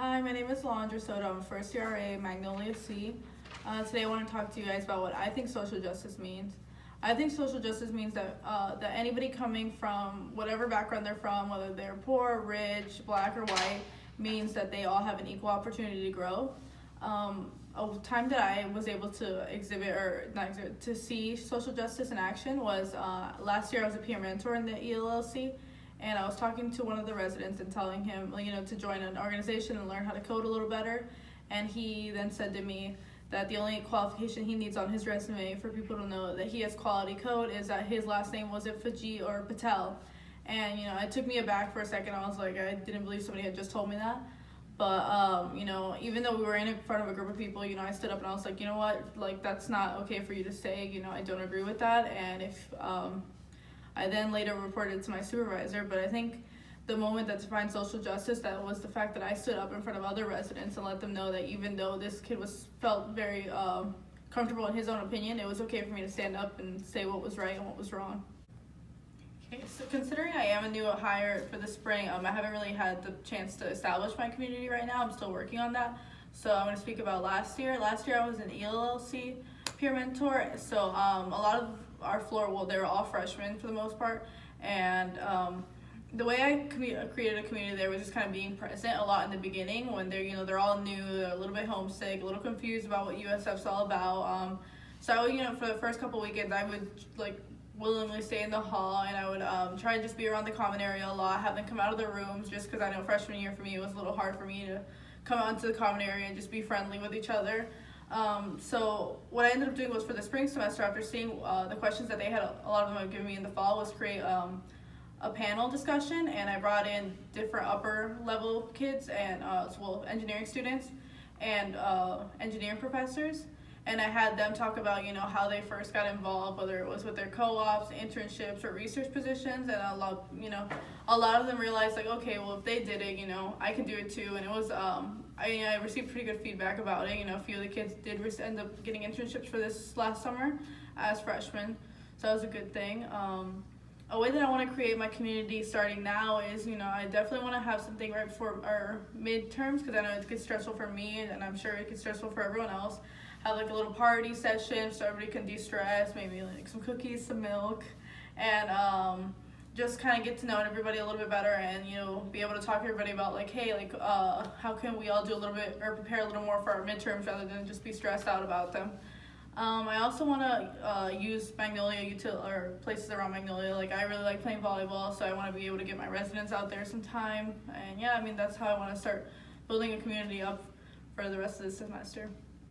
Hi, my name is Alondra Soto. I'm a first year RA, Magnolia C. Today I want to talk to you guys about what I think social justice means. I think social justice means that anybody coming from whatever background they're from, whether they're poor, rich, black, or white, means that they all have an equal opportunity to grow. A time that I was able to to see social justice in action was last year. I was a peer mentor in the ELLC, and I was talking to one of the residents and telling him, to join an organization and learn how to code a little better. And he then said to me that the only qualification he needs on his resume for people to know that he has quality code is that his last name wasn't Faji or Patel. And it took me aback for a second. I was like, I didn't believe somebody had just told me that. But even though we were in front of a group of people, I stood up and I was like, you know what, that's not okay for you to say. I don't agree with that. And if I then later reported to my supervisor. But I think the moment that defined social justice, that was the fact that I stood up in front of other residents and let them know that even though this kid felt very comfortable in his own opinion, it was okay for me to stand up and say what was right and what was wrong. Okay, so considering I am a new hire for the spring, I haven't really had the chance to establish my community right now. I'm still working on that. So I'm going to speak about last year. Last year I was an ELLC peer mentor. So a lot of our floor, they were all freshmen for the most part. And the way I created a community there was just kind of being present a lot in the beginning when they're all new, they're a little bit homesick, a little confused about what USF's all about. So for the first couple weekends, I would willingly stay in the hall, and I would try and just be around the common area a lot, have them come out of their rooms, just because I know freshman year for me it was a little hard for me to come out into the common area and just be friendly with each other. So what I ended up doing was, for the spring semester, after seeing the questions that they had, a lot of them had given me in the fall, was create a panel discussion, and I brought in different upper level kids and engineering students and engineering professors. And I had them talk about, how they first got involved, whether it was with their co-ops, internships, or research positions. And a lot of them realized, okay, well, if they did it, I can do it too. And it was, I received pretty good feedback about it. A few of the kids did end up getting internships for this last summer as freshmen. So that was a good thing. A way that I want to create my community starting now is, I definitely want to have something right before our midterms, because I know it gets stressful for me, and I'm sure it gets stressful for everyone else. Have a little party session so everybody can de-stress, maybe some cookies, some milk, and just kind of get to know everybody a little bit better, and be able to talk to everybody about how can we all do a little bit or prepare a little more for our midterms rather than just be stressed out about them. I also want to use Magnolia or places around Magnolia. I really like playing volleyball, so I want to be able to get my residents out there sometime. And that's how I want to start building a community up for the rest of the semester.